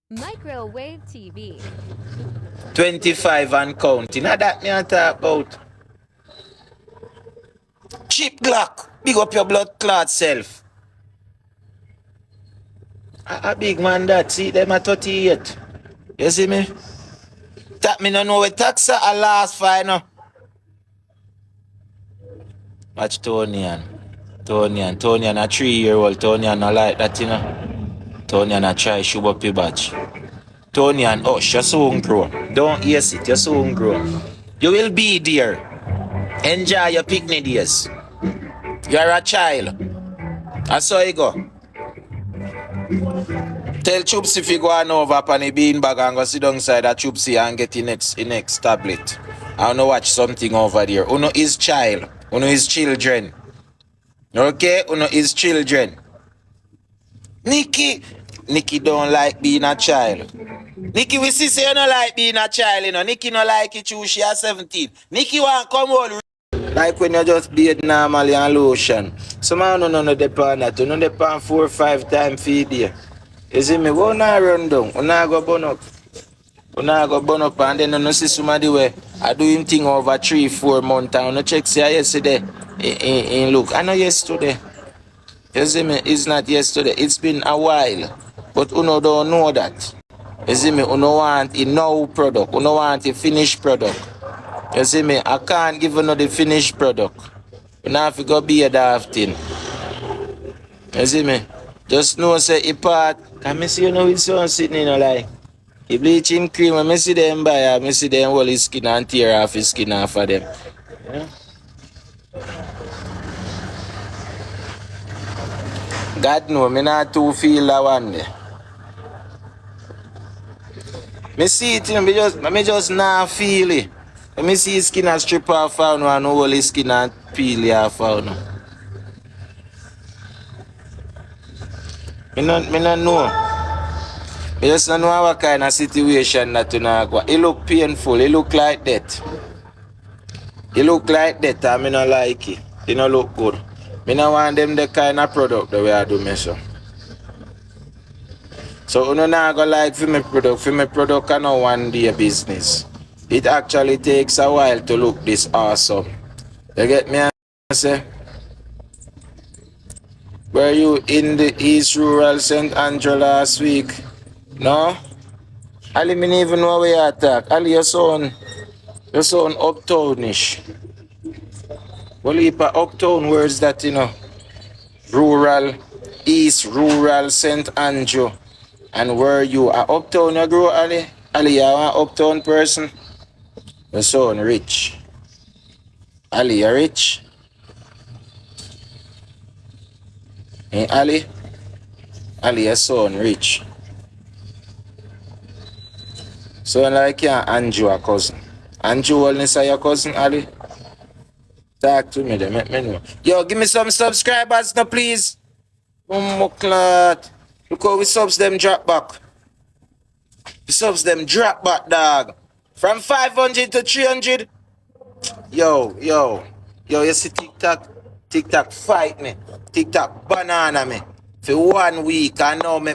Microwave TV. 25 and counting. Now that me I talk about. Cheap Glock. Big up your blood clot self. A big man that. See them at 38. You see me? That me no know what tax a last final. Watch Tony Tony a 3-year-old. Tony no like that, you know. Tony a try shoot up your batch. Tony oh, you're soon grow. Don't yes it, you're soon grow. You will be there. Enjoy your picnic days. You're a child. That's how you go. Tell Chupsy if you go on over upon the bean bag and go sit down side of Chupsy and get the next tablet. I wanna watch something over there. Uno is child. Uno is children. Okay? Uno is children. Nikki don't like being a child. Nikki, we see say you don't like being a child, you know. Nikki no like it too, she has 17. Nikki want come out like when you just bathe normally and lotion. Some man no depend that. You no depend 4 or 5 times feed you. You see me? We not run down. We not go burn up. We not go burn up and then you see somebody where I do him thing over 3-4 months and you check say yesterday in look. I know yesterday. You see me? It's not yesterday. It's been a while. But you don't know that. You see me? You don't want a now product. You don't want a finished product. You see me? I can't give you the finished product. You don't have to go be a daft thing. You see me? Just know say a part. Can I see you know with someone sitting in like the bleaching cream, when I see them buy, I see them hold his skin and tear off his skin off of them. Yeah? God know, me not too feel that one day. Me see it, you know, me just not feel it. When me see his skin and strip off and hold his skin and peel it off. Me not know. I just don't know what kind of situation that you know go. It look painful, it look like that. It look like that and I don't like it. It don't look good. I don't want them the kind of product the way I do me so. So you not go like for my product and no one day business. It actually takes a while to look this awesome. You get me? I say? Were you in the East Rural St. Andrew last week? No? Ali, me don't even know where you attack. Ali, your son uptownish. What heap of uptown words that, you know? Rural, East Rural St. Andrew. And where you are uptown you grow, Ali? Ali, you are an uptown person? Your son rich. Ali, you rich? Hey, Ali? Ali, your son rich. So like you and Andrew a cousin. Andrew only say your cousin, Ali? Talk to me then, make me know. Yo, give me some subscribers now, please. Muklat. Look how we subs them drop back. We subs them drop back, dog. From 500 to 300. Yo, you see TikTok fight me. TikTok banana me. For 1 week, I know me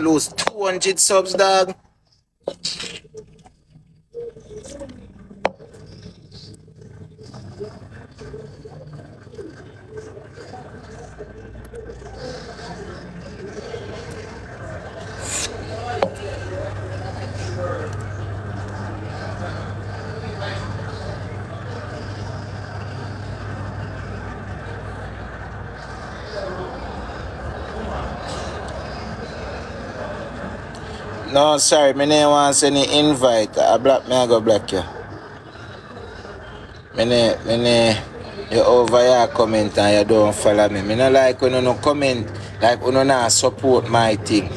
lose 200 subs, dog. No, sorry, me no want any invite. I go block you. You over here comment and you don't follow me. Me no like when you no comment, like you no not support my thing.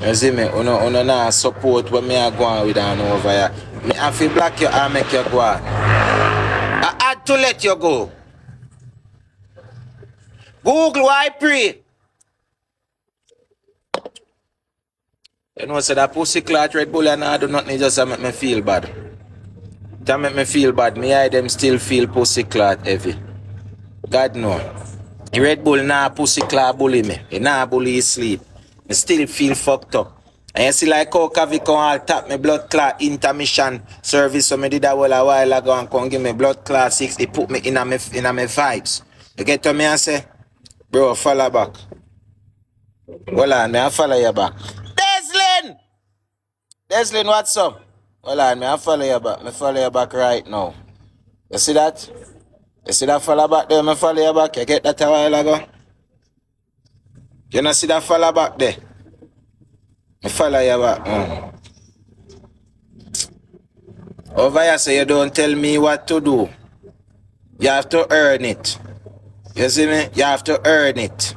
You see me? You no not support what me I go on with and over here. Me have to block you and make you go on. I had to let you go. Google, I pray. You know, so that pussy clot Red Bull and I do nothing just to make me feel bad. That make me feel bad. Me I them still feel pussy clot heavy. God no. Red Bull nah pussy clot bully me. He nah bully his sleep. I still feel fucked up. And you see like how Kavi come all tap me blood clot intermission service. So me did that a while ago and come give me blood clot 6. It put me in a me vibes. You get to me and say, bro, follow back. Hold on, me I follow you back. Deslin, what's up? Hold on, me I follow you back. Me follow you back right now. You see that? You see that follow back there? Me follow you back. You get that a while ago? You not see that follow back there? Me follow you back. Over here, so you don't tell me what to do. You have to earn it. You see me? You have to earn it.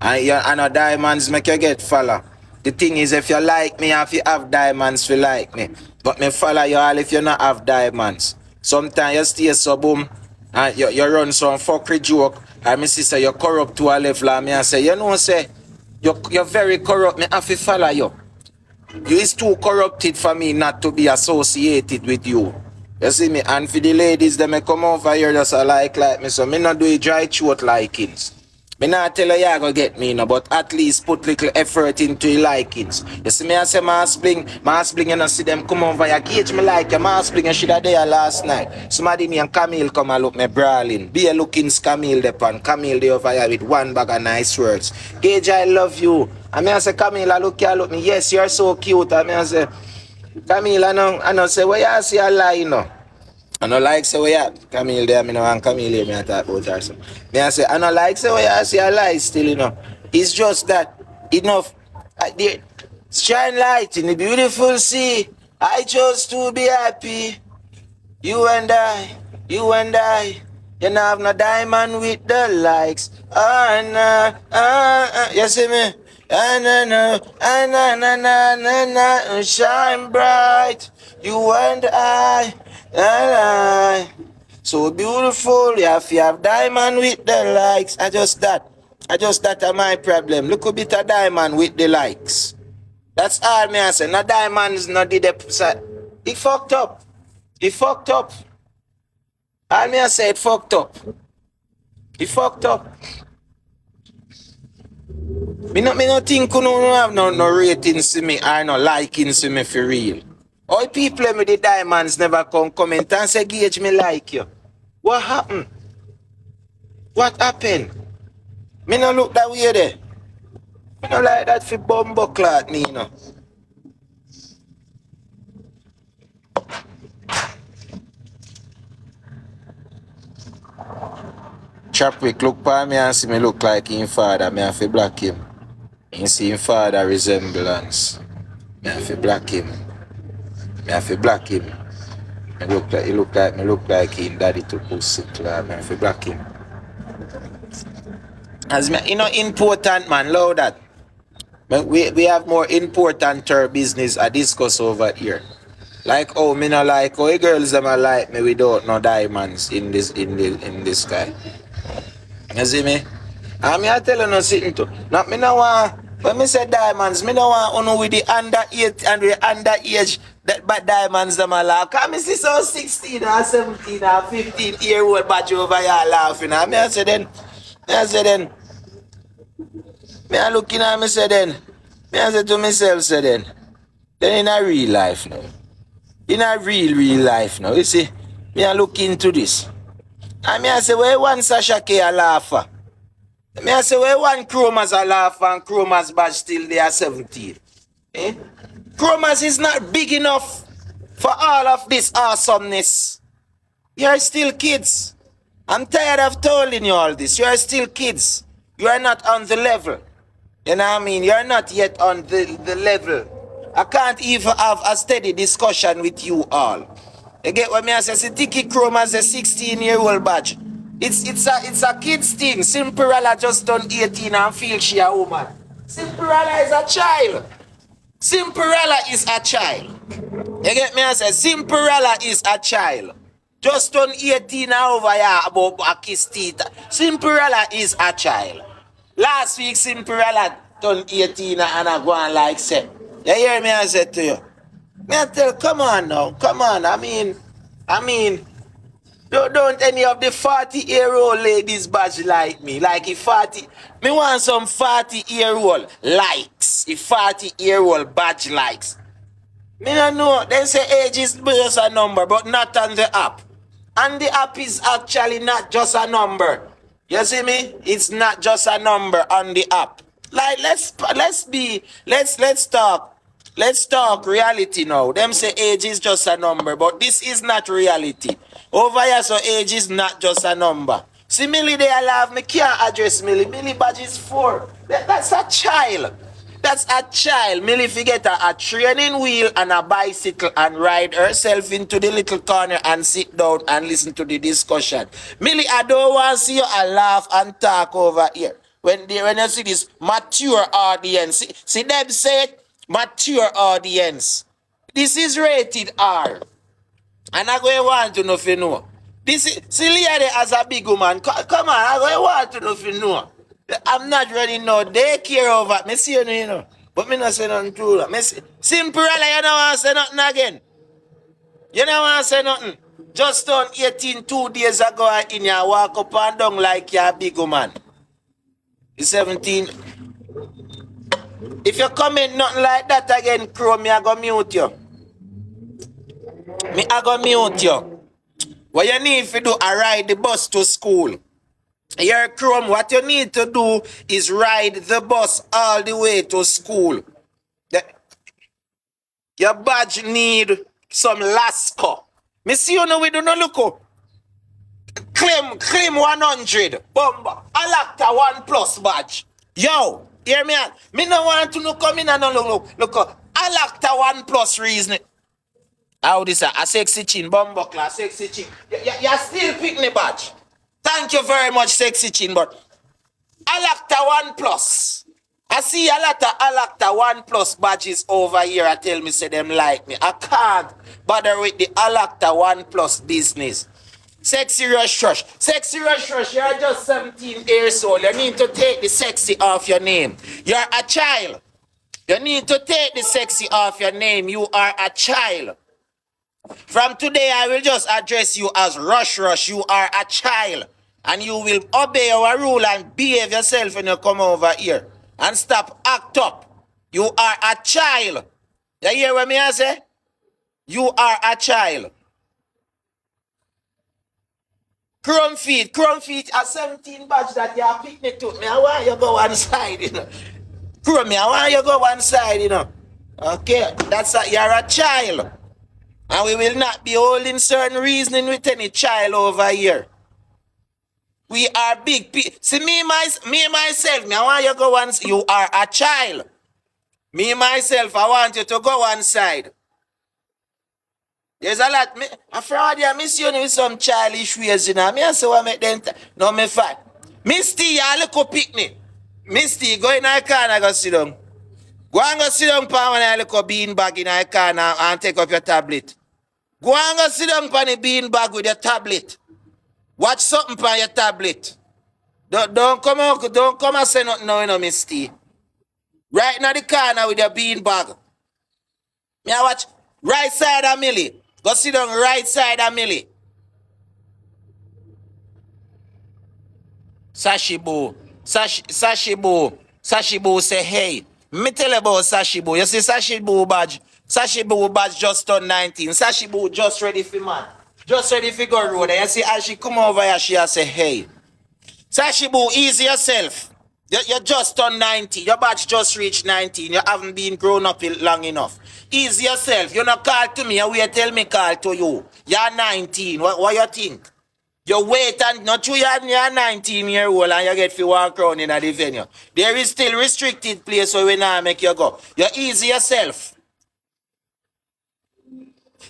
And a diamonds make you get follow. The thing is, if you like me, if you have diamonds, you like me. But me follow you all if you not have diamonds. Sometimes you stay so boom, and you run some fuckery joke, and me sister you corrupt to a level, and me I say, you know, say, you're very corrupt, me have to follow you. You is too corrupted for me not to be associated with you. You see me? And for the ladies, they may come over here just like me, so me not do a dry throat likings. Me not tell you go get me, no, but at least put little effort into your likings. You see me, I say, Mass Bling, you know, see them come over here. Gage me like you, Mass Bling, you should have there last night. Somebody named Camille come and look me brawling. Be a looking Camille depan. Camille they over here with one bag of nice words. Gage, I love you. And me I say, Camille, look me. Yes, you're so cute. And me I say, Camille, I know, say, where you see a lie, you know? I don't like say where you Camille there, I know and Camille here, me I talk about her. So. Me I say, I don't like say where you see a lie still, you know. It's just that enough shine light in the beautiful sea. I chose to be happy. You and I. You know have no diamond with the likes. You see me? Shine bright. You and I. So beautiful, you have diamond with the likes. I just that are my problem. Look a bit of diamond with the likes. That's all me I say. No diamonds, no did the it fucked up. It fucked up. All me I say it fucked up. It fucked up. Me no think you no have no ratings to me or no likings to me for real. All people with the diamonds never comment and say, Gage, me like you. What happened? What happened? Me no look that way there. Me no like that for bumbo clot, me, you know. Chapwick look for me and see me look like him father. Me have to block him. You see him father resemblance. Me have to block him. Me have to block him. Me look like him daddy to pussy club. Me have to block him. As me, you know, important man, love that. We have more important business I discuss over here. Like oh me no like how girls them like me without no diamonds in this guy. You see me? And me I tell you no sitting to. Not me no want when me say diamonds, me no want only with the underage and the underage that bad diamonds them a laugh. Cause me see so 16 or 17 or 15 year old badge over here laughing. And me I say then, me I looking at me say then, me I say to myself say then in a real life now. In a real life now, you see, me I look into this. And me I say, where one Sasha K a laugher? Me I say, where one Chromas a laugher and Chromas badge still there 17? Eh? Chromas is not big enough for all of this awesomeness. You're still kids. I'm tired of telling you all this. You're still kids. You are not on the level. You know what I mean? You're not yet on the level. I can't even have a steady discussion with you all. You get what me I say? See, Tiki Chrome as a 16-year-old badge. It's a kid's thing. Simperella just turned 18 and feel she a woman. Simperella is a child. Simperella is a child. You get me I say? Simperella is a child. Just turned 18 over here about a kiss teeth. Simperella is a child. Last week Simperella turned 18 and I go on like say. You hear me I said to you? Me I tell, come on now, come on. I mean, Don't any of the 40-year-old ladies badge like me. Like if 40, me want some 40-year-old likes. If 40-year-old badge likes. Me don't know. They say age is just a number, but not on the app. And the app is actually not just a number. You see me? It's not just a number on the app. Like let's talk. Let's talk reality now. Them say age is just a number, but this is not reality. Over here, so age is not just a number. See, Millie, they love me can't address Millie. Millie badge is 4. That's a child. That's a child. Millie forget a training wheel and a bicycle and ride herself into the little corner and sit down and listen to the discussion. Millie, I don't want to see you laugh and talk over here. When you see this mature audience, see them say it, mature audience. This is rated R. And I go want to know if you know. This is, see Leah as a big woman. Come on, I go want to know if you know. I'm not ready now. They care over me. See you know. But me not say nothing to that. Me see, simple, you don't want to say nothing again. You don't want to say nothing. Just on 18, 2 days ago, in your walk up and down like you're a big woman. 17. If you comment nothing like that again, Crow, me I go mute you. Me I go mute you. What you need to do is ride the bus to school. Your Chrome, what you need to do is ride the bus all the way to school. Your badge need some Lasco. Me see you know we do not look. Claim 100. Bomba. Alacta 1+ badge. Yo, hear me out. Me no want to no come in and no look. Alacta 1+ reason. How this a sexy chin, bomba class, sexy chin. You still pick me badge. Thank you very much, sexy chin, but Alacta 1+. I see a lot of Alacta 1+ badges over here. I tell me say them like me. I can't bother with the Alacta 1+ business. Sexy Rush Rush. Sexy Rush Rush, you're just 17 years old. You need to take the sexy off your name. You're a child. You need to take the sexy off your name. You are a child. From today, I will just address you as Rush Rush. You are a child. And you will obey our rule and behave yourself when you come over here. And stop act up. You are a child. You hear what me I say? You are a child. Chrome feet are 17 badge that you are picking to me. I want you go one side, you know. Chrome me, I want you go one side, you know. Okay, you're a child. And we will not be holding certain reasoning with any child over here. We are big people. See, me myself, I want you to go one side. You are a child. Me myself, I want you to go one side. There's a lot. I'm afraid I miss you with some childish ways, you know. I say what make them. No, me fat. Misty, you look picnic. Misty, go in the car and go sit down. Go and go sit down, pa, when I look a bean bag in the car and take up your tablet. Go and go sit down on the bean bag with your tablet. Watch something on your tablet. Don't come out, don't come and say nothing now, you know, Misty. Right now the corner with your bean bag. Me I watch right side of Millie. Go sit down right side of Millie. Sashibu. Sashibu say, hey. Me tell you about Sashibu. You see Sashibu badge. Sashibu badge just turned 19. Sashibu just ready for man. Just ready for go road. And you see as she come over here, she say, hey. Sashibu, ease yourself. You just turned 19. Your badge just reached 19. You haven't been grown up long enough. Ease yourself. You not call to me. You wait tell me call to you. You're 19. What you think? You wait and not you you're 19-year-old and you get to walk around in the venue. There is still restricted place where we now make you go. You ease yourself.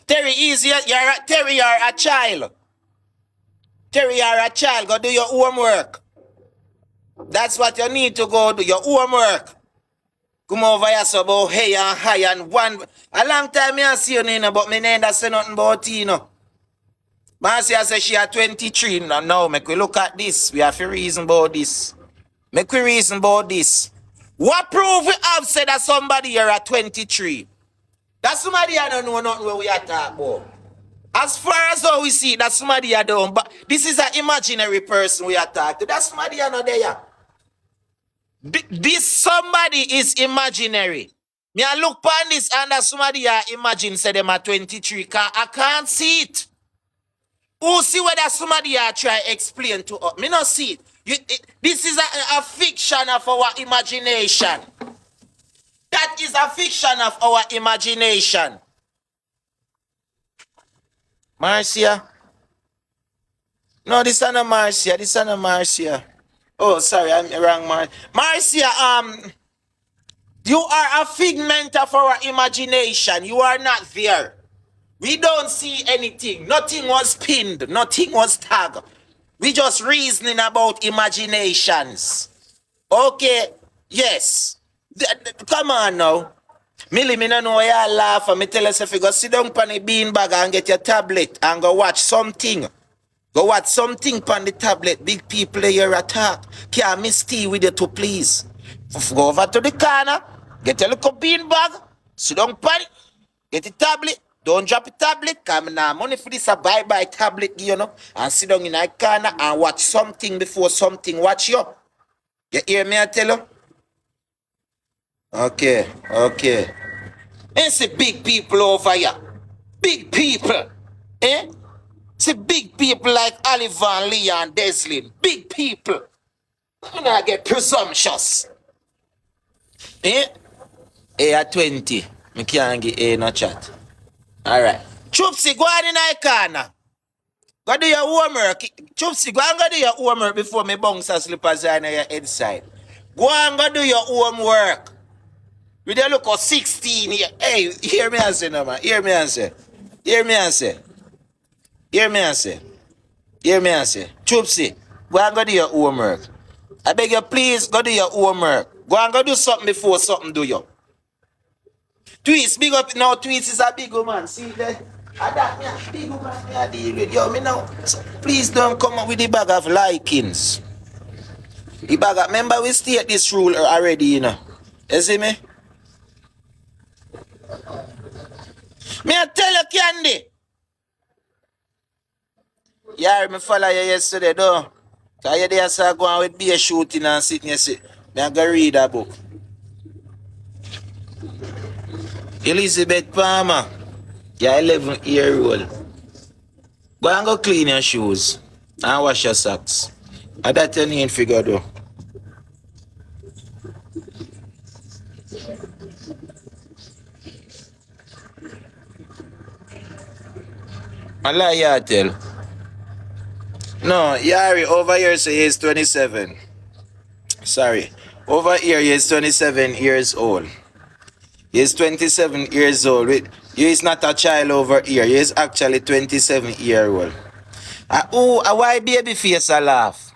Terry, easy. Terry, you're a child. Terry, you're a child. Go do your homework. That's what you need to go do. Your homework. Come over here so about hey and high and one. A long time I see you, Nina, but me never say nothing about you, know. Marcia says she at 23. Now, make we look at this. We have to reason about this. Make we reason about this. What proof we have said that somebody here at 23? That somebody I don't know nothing where we are talking about. As far as how we see that somebody are doing, but this is an imaginary person we are talking to. That somebody are not there. This somebody is imaginary. Me I look upon this and that somebody are imagine say them are 23. I can't see it. Who see whether somebody are try explain to us? Me not see it. This is a fiction of our imagination. That is a fiction of our imagination. Marcia? No, this is not Marcia. This is not Marcia. Oh, sorry, I'm wrong, Marcia, you are a figment of our imagination. You are not there. We don't see anything. Nothing was pinned. Nothing was tagged. We just reasoning about imaginations. Okay, yes. Come on now. Millie, me no know why you laugh and me tell us if you go sit down on the beanbag and get your tablet and go watch something. Go watch something on the tablet. Big people here attack. Can't miss tea with you too, please. Go over to the corner, get a little beanbag, sit down on it, get the tablet. Don't drop the tablet. Come now, money for this a bye-bye tablet, you know. And sit down in a corner and watch something before something watch you. You hear me, I tell you? Okay. And see big people over here. Big people. Eh? See big people like Oliver, Lee, and Deslin. Big people. You know, I get presumptuous. Eh? A at 20. I can't get A no chat. Alright. Choopsy, go on in the corner. Go do your homework. Choopsy, go and go do your homework before me bounce a slippers on your head side. Go and go do your homework. We dey look at 16 here. Hey, hear me and say no, man. Hear me and say. Choopsy, go and go do your homework. I beg you, please, go do your homework. Go and go do something before something do you. Tweets, big up now. Tweets is a big man. See that? That me a big man me a deal with. Yo, me now. So please don't come up with the bag of likings. The bag of, remember we state this rule already, you know. You see me? Me I tell you, Candy. Yeah, me follow you yesterday, though. Cause you there saw go on with beer shooting and sitting here, see. Me I go read a book. Elizabeth Palmer. You're 11-year-old. Go and go clean your shoes and wash your socks. And that's your name figure, though. I lie you tell. No, Yari, over here say he's 27. Sorry. Over here he is 27 years old. He is 27 years old. He is not a child over here. He is actually 27-year-old. Why baby face a laugh?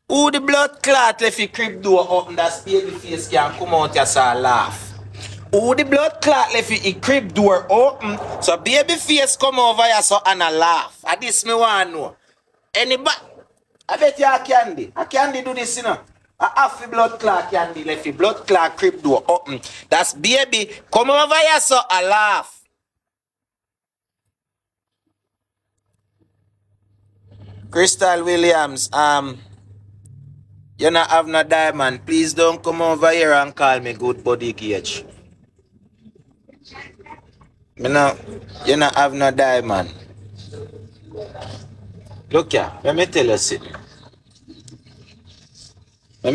Who the blood clot left the crib door open that baby face can come out as a laugh? Who the blood clot left the crib door open so baby face come over here so and a laugh? And this me want to know. Anybody? I bet you I candy do this, you know. I have the blood clot candy left the blood clot crib door open. That's baby come over here so a laugh. Crystal Williams, you not have no diamond. Please don't come over here and call me good body Gage. You not have no diamond. Look here, let me tell you something. You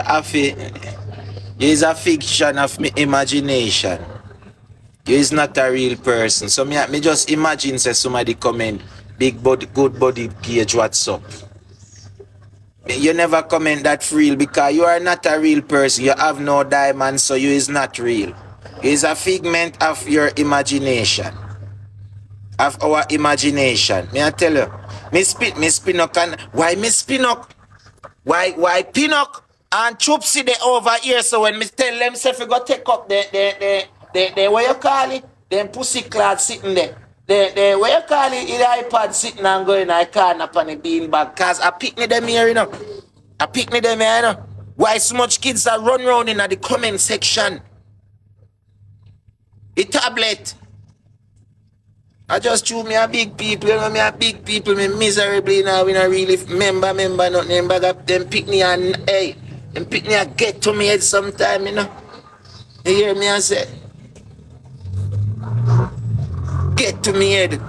have you is a fiction of me imagination. You is not a real person. So me just imagine say somebody come in, big body, good body Gage, what's up? You never comment that real because you are not a real person. You have no diamond, so you is not real. You is a figment of your imagination. Of our imagination. Me I tell you, me spin-up and why me spin-up? Why pin-up and Choopsy they over here, so when me tell them say you go take up the what you call it? Them pussy clad sitting there. The what you call it? The iPad sitting and going I can't up on the beanbag. Cause I pick me them here, you know. I pick me them here, you know. Why so much kids are run around in the comment section? The tablet. I just chew me a big people, you know, me a big people, me miserably now, we not really member nothing, bag up them pick me and hey, them pick me and get to me head sometime, you know. You hear me I say? Get to me head.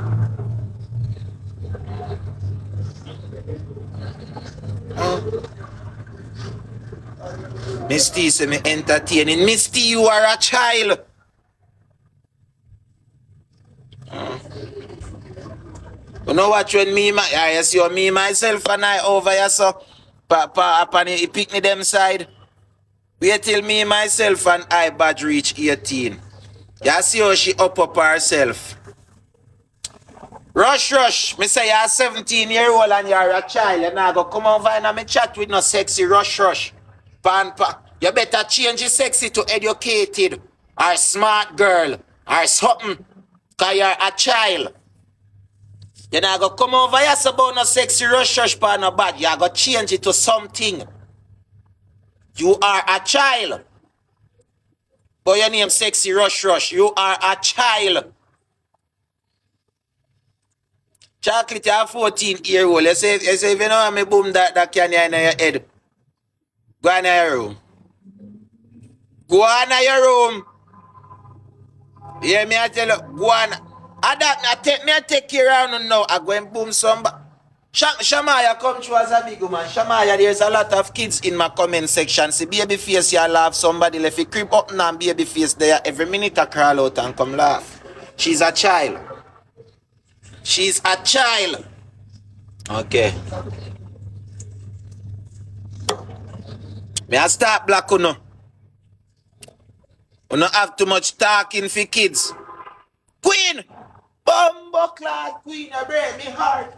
Misty say me entertaining. Misty, you are a child. You know what when I see me myself and I over here so upon he pick me them side. Wait till me myself and I badge reach 18. You see how she up herself. Rush. Me say you're 17-year-old and you're a child. You now go come over and me chat with no sexy rush. Panpa. You better change the sexy to educated or smart girl or something. Cause you're a child. You now go come over here so about no sexy rush pan no bad. You go change it to something. You are a child. But your name sexy rush. You are a child. Chocolate, you are 14-year-old. You say if you know how me boom that can in your head. Go on your room. Go on your room. You hear me I tell you, go on. I take you around now. I go and boom somebody. Shamaya come through as a big woman. Shamaya, there's a lot of kids in my comment section. See baby face, you laugh. Somebody left it creep up now and baby face there. Every minute I crawl out and come laugh. She's a child. She's a child. Okay. May I start black or no? You don't have too much talking for kids. Queen! Bumbo clad queen, I break me heart.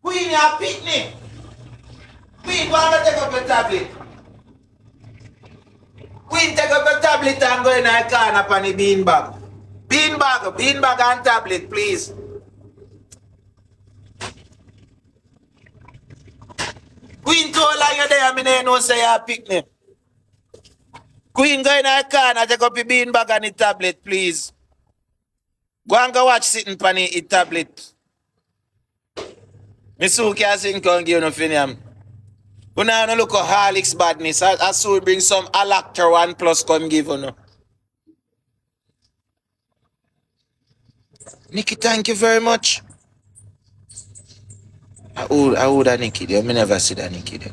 Queen, you pick me. Queen, go and take up your tablet. Queen, take up your tablet and go in the corner upon the beanbag. Beanbag and tablet, please. Queen told her you there, I know say you pick me. Queen, go in the corner, take up your beanbag and the tablet, please. Go and go watch sitting upon the tablet. Me so can't sing can give no finiam. You know look at Harlix badness. I so bring some Alactor 1 plus come give you no. Nikki, thank you very much. I would a Nikki there. Me never see that Nikki there.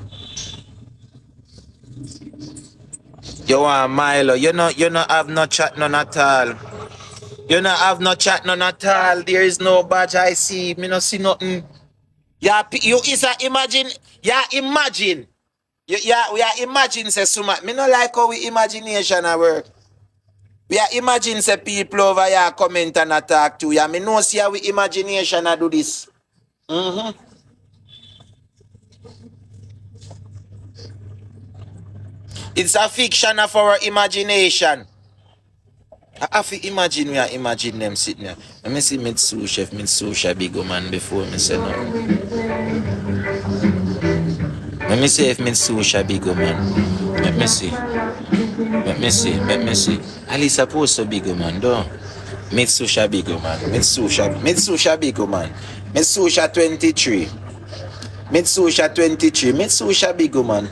You want Milo, you know have no chat none at all. You know have no chat none at all. There is no badge I see. Me no see nothing. Yeah, you is a imagine. Yeah, imagine. Yeah, we are imagine say suma. Me no like how we imagination a work. We are imagine say people over here comment and attack too. Yeah, me no see how we imagination a do this. It's a fiction of our imagination. I have to imagine we are imagine them sitting there. Let me see Mitsusha big man before me say no. Let me see if Mitsusha big man. Let me see. Ali supposed to big man though. Mitsusha big man. Mitsusha big man. Mitsusha 23. Mitsusha big man.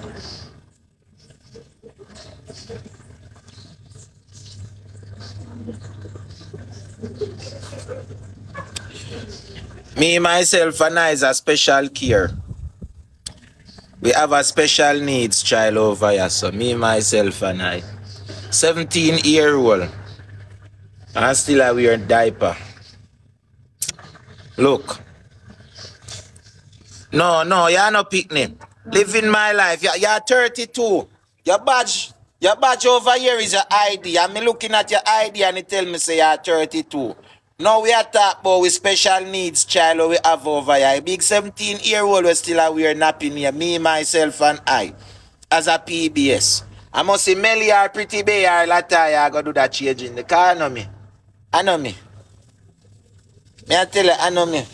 Me, myself, and I is a special care. We have a special needs child over here, so me, myself, and I. 17-year-old. And still I wear diaper. Look. No, you're not picnic. Living my life. You're 32. Your badge over here is your ID. I'm looking at your ID and it tell me say you're 32. Now we are talking about with special needs child we have over here. A big 17-year-old we still wear napping here. Me, myself, and I. As a PBS. I must say Melly or Pretty Bay or Lataya I go do that change in the car. I know me. May I tell you, I know me.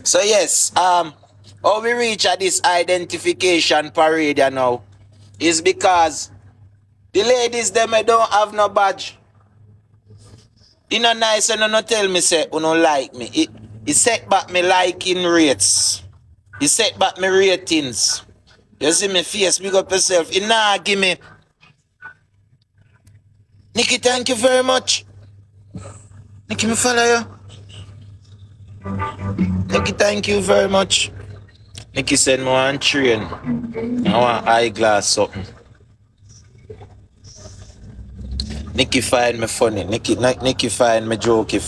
So yes, how we reach at this identification parade now is because the ladies them don't have no badge. You know nice and no tell me say you don't like me. It set back me liking rates. It set back me ratings. You see me face, big up yourself. It nah give me. Nikki, thank you very much. Nikki, me follow you. Nikki, thank you very much. Nikki said me want train. I want eyeglass something. Nikki find me funny. Nikki find me jokey.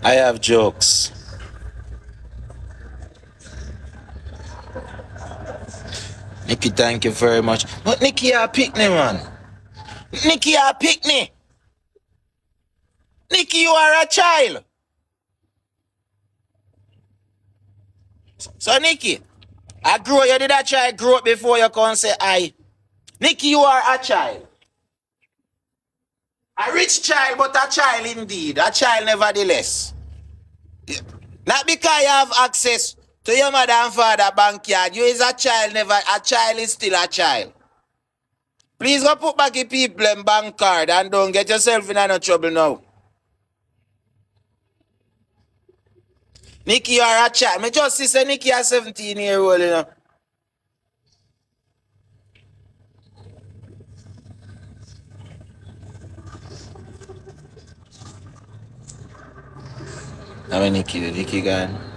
I have jokes. Nikki, thank you very much. But Nikki, you pick me, man. Nikki, you pick me. Nikki, you are a child. So, Nikki, you did a child grow up before you come say I. Nikki, you are a child. A rich child, but a child indeed. A child nevertheless. Not because you have access to your mother and father backyard. You is a child, a child is still a child. Please go put back your people in bank card and don't get yourself in no trouble now. Nikki, you are a child. Me just see say Nikki is 17-year-old, you know. How many Nikki gone?